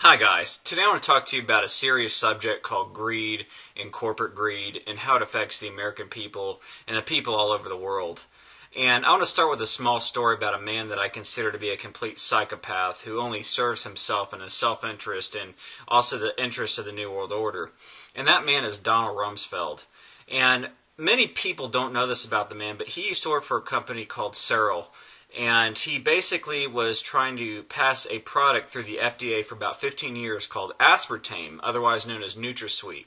Hi guys, today I want to talk to you about a serious subject called greed and corporate greed and how it affects the American people and the people all over the world. And I want to start with a small story about a man that I consider to be a complete psychopath who only serves himself and his self-interest and also the interests of the New World Order. And that man is Donald Rumsfeld. And many people don't know this about the man, but he used to work for a company called Searle. And he basically was trying to pass a product through the FDA for about 15 years called aspartame, otherwise known as NutraSweet.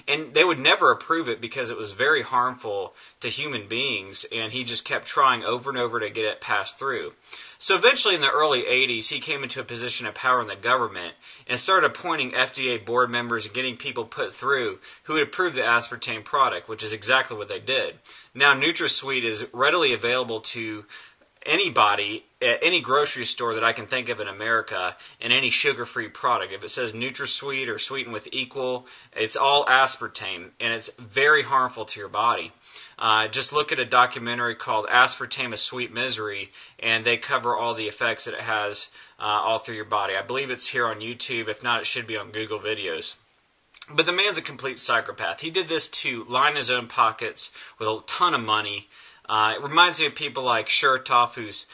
And they would never approve it because it was very harmful to human beings, and he just kept trying over and over to get it passed through. So eventually in the early 80s, he came into a position of power in the government and started appointing FDA board members and getting people put through who would approve the aspartame product, which is exactly what they did. Now NutraSweet is readily available to anybody at any grocery store that I can think of in America, and any sugar-free product. If it says NutraSweet or sweetened with equal, it's all aspartame, and it's very harmful to your body. Just look at a documentary called Aspartame, A Sweet Misery, and they cover all the effects that it has all through your body. I believe it's here on YouTube. If not, it should be on Google Videos. But the man's a complete psychopath. He did this to line his own pockets with a ton of money. It reminds me of people like Chertoff, who's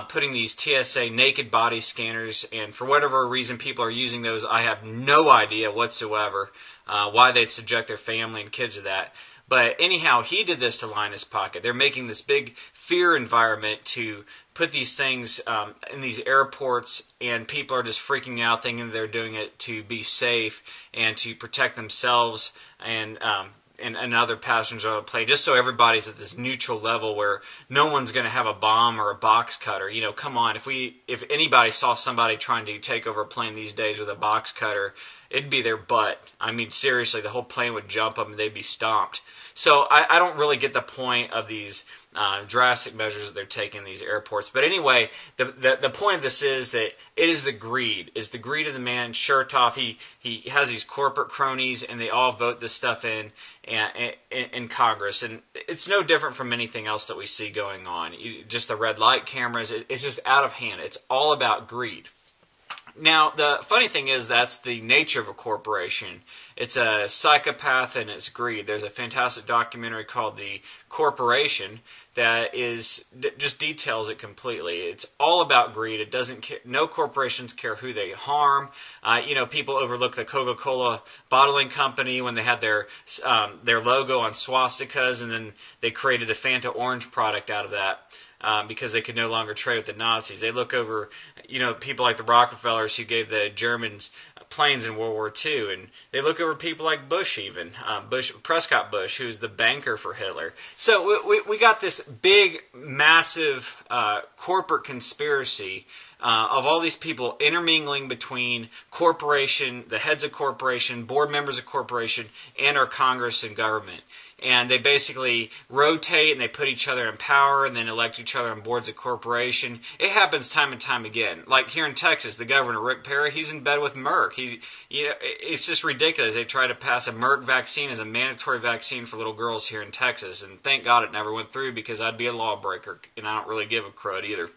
putting these TSA naked body scanners, and for whatever reason people are using those. I have no idea whatsoever why they'd subject their family and kids to that. But anyhow, he did this to line his pocket. They're making this big fear environment to put these things in these airports, and people are just freaking out thinking they're doing it to be safe and to protect themselves and other passengers on the plane, just so everybody's at this neutral level where no one's going to have a bomb or a box cutter. You know, come on, if anybody saw somebody trying to take over a plane these days with a box cutter, it'd be their butt. I mean, seriously, the whole plane would jump them and they'd be stomped. So I don't really get the point of these drastic measures that they're taking in these airports. But anyway, the point of this is that it is the greed. It's the greed of the man, Chertoff. He has these corporate cronies, and they all vote this stuff in Congress. And it's no different from anything else that we see going on. Just the red light cameras, it's just out of hand. It's all about greed. Now, the funny thing is that's the nature of a corporation. It's a psychopath and it's greed. There's a fantastic documentary called The Corporation that just details it completely. It's all about greed. It doesn't care. No corporations care who they harm. People overlook the Coca-Cola bottling company when they had their logo on swastikas, and then they created the Fanta Orange product out of that. Because they could no longer trade with the Nazis. They look over, people like the Rockefellers who gave the Germans planes in World War II, and they look over people like Bush even, Prescott Bush, who's the banker for Hitler. So we got this big, massive corporate conspiracy of all these people intermingling between corporation, the heads of corporation, board members of corporation, and our Congress and government. And they basically rotate and they put each other in power and then elect each other on boards of corporation. It happens time and time again. Like here in Texas, the governor, Rick Perry, he's in bed with Merck. It's just ridiculous. They tried to pass a Merck vaccine as a mandatory vaccine for little girls here in Texas. And thank God it never went through, because I'd be a lawbreaker, and I don't really give a crud either.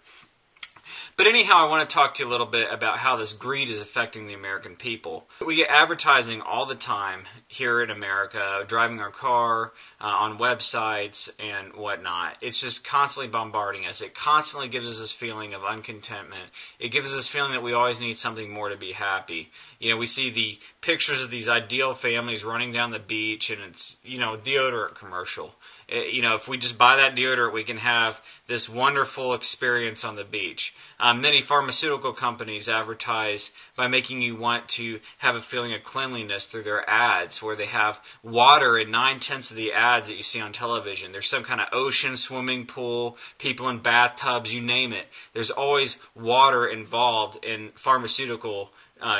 But anyhow, I want to talk to you a little bit about how this greed is affecting the American people. We get advertising all the time here in America, driving our car, on websites and whatnot. It's just constantly bombarding us. It constantly gives us this feeling of uncontentment. It gives us this feeling that we always need something more to be happy. We see the pictures of these ideal families running down the beach, and it's, deodorant commercial. If we just buy that deodorant, we can have this wonderful experience on the beach. Many pharmaceutical companies advertise by making you want to have a feeling of cleanliness through their ads, where they have water in 9/10 of the ads that you see on television. There's some kind of ocean, swimming pool, people in bathtubs, you name it. There's always water involved in pharmaceutical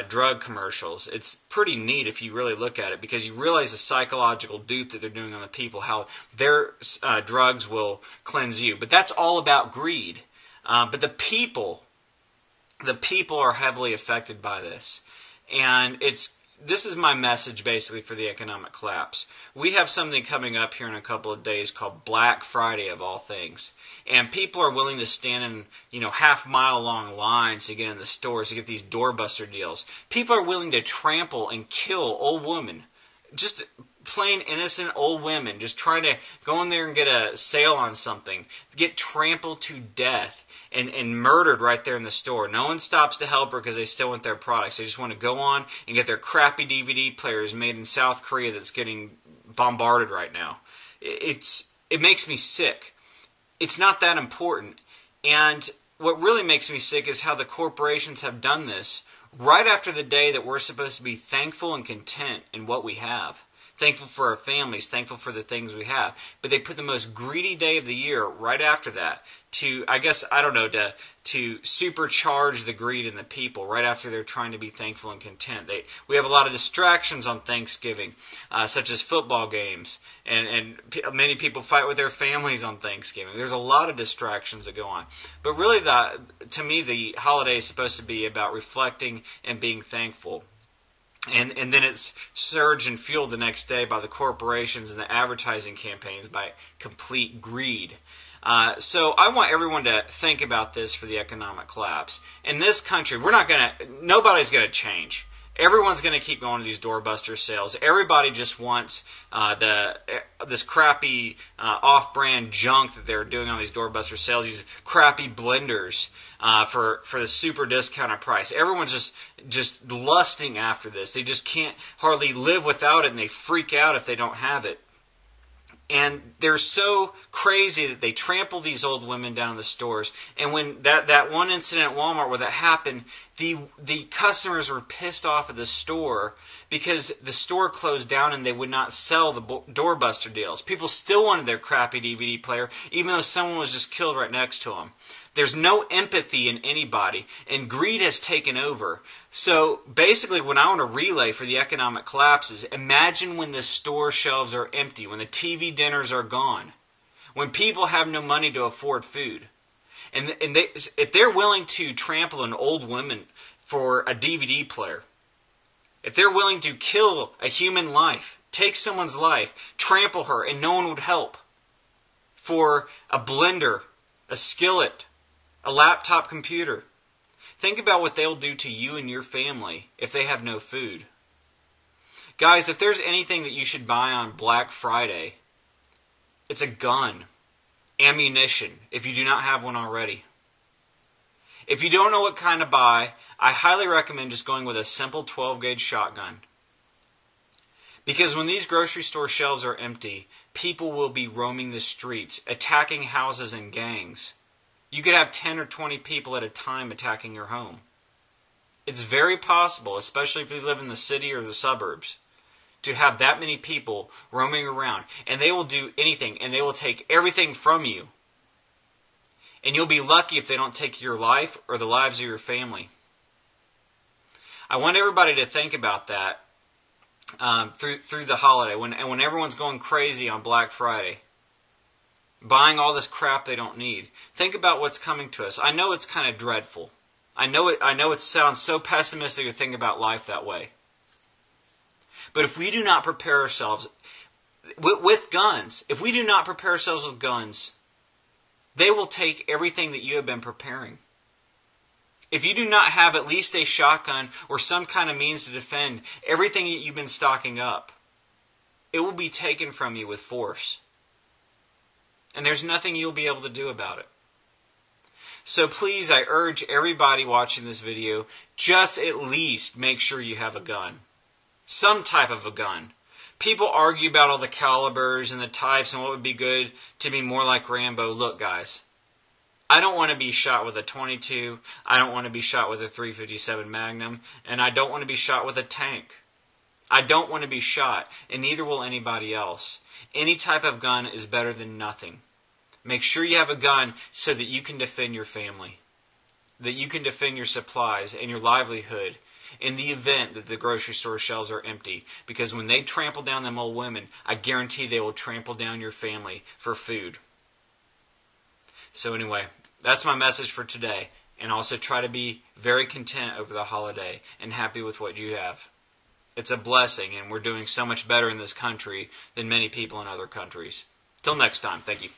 drug commercials. It's pretty neat if you really look at it, because you realize the psychological dupe that they're doing on the people, how their drugs will cleanse you. But that's all about greed. But the people are heavily affected by this. And it's this is my message basically for the economic collapse. We have something coming up here in a couple of days called Black Friday of all things. And people are willing to stand in, half-mile long lines to get in the stores to get these doorbuster deals. People are willing to trample and kill old women. Just plain innocent old women just trying to go in there and get a sale on something. Get trampled to death and murdered right there in the store. No one stops to help her because they still want their products. They just want to go on and get their crappy DVD players made in South Korea that's getting bombarded right now. It makes me sick. It's not that important. And what really makes me sick is how the corporations have done this right after the day that we're supposed to be thankful and content in what we have. Thankful for our families, thankful for the things we have. But they put the most greedy day of the year right after that to supercharge the greed in the people right after they're trying to be thankful and content. We have a lot of distractions on Thanksgiving, such as football games, and many people fight with their families on Thanksgiving. There's a lot of distractions that go on. But really, to me, the holiday is supposed to be about reflecting and being thankful. And then it's surged and fueled the next day by the corporations and the advertising campaigns by complete greed. So I want everyone to think about this for the economic collapse. In this country, nobody's going to change. Everyone's going to keep going to these doorbuster sales. Everybody just wants this crappy off-brand junk that they're doing on these doorbuster sales, these crappy blenders for the super discounted price. Everyone's just lusting after this. They just can't hardly live without it, and they freak out if they don't have it. And they're so crazy that they trample these old women down the stores. And when that one incident at Walmart where that happened, the customers were pissed off at the store because the store closed down and they would not sell the doorbuster deals. People still wanted their crappy DVD player, even though someone was just killed right next to them. There's no empathy in anybody, and greed has taken over. So basically what I want to relay for the economic collapse is imagine when the store shelves are empty, when the TV dinners are gone, when people have no money to afford food. And if they're willing to trample an old woman for a DVD player, if they're willing to kill a human life, take someone's life, trample her, and no one would help, for a blender, a skillet, a laptop computer. Think about what they'll do to you and your family if they have no food. Guys, if there's anything that you should buy on Black Friday, it's a gun, ammunition, if you do not have one already. If you don't know what kind to buy, I highly recommend just going with a simple 12-gauge shotgun. Because when these grocery store shelves are empty, people will be roaming the streets, attacking houses in gangs. You could have 10 or 20 people at a time attacking your home. It's very possible, especially if you live in the city or the suburbs, to have that many people roaming around. And they will do anything, and they will take everything from you. And you'll be lucky if they don't take your life or the lives of your family. I want everybody to think about that through the holiday, when everyone's going crazy on Black Friday, buying all this crap they don't need. Think about what's coming to us. I know it's kind of dreadful. I know it sounds so pessimistic to think about life that way. But if we do not prepare ourselves with guns, if we do not prepare ourselves with guns, they will take everything that you have been preparing. If you do not have at least a shotgun or some kind of means to defend everything that you've been stocking up, it will be taken from you with force. And there's nothing you'll be able to do about it. So please, I urge everybody watching this video, just at least make sure you have a gun. Some type of a gun. People argue about all the calibers and the types and what would be good to be more like Rambo. Look, guys, I don't want to be shot with a .22. I don't want to be shot with a .357 Magnum. And I don't want to be shot with a tank. I don't want to be shot, and neither will anybody else. Any type of gun is better than nothing. Make sure you have a gun so that you can defend your family, that you can defend your supplies and your livelihood in the event that the grocery store shelves are empty. Because when they trample down them old women, I guarantee they will trample down your family for food. So anyway, that's my message for today. And also try to be very content over the holiday and happy with what you have. It's a blessing, and we're doing so much better in this country than many people in other countries. Till next time, thank you.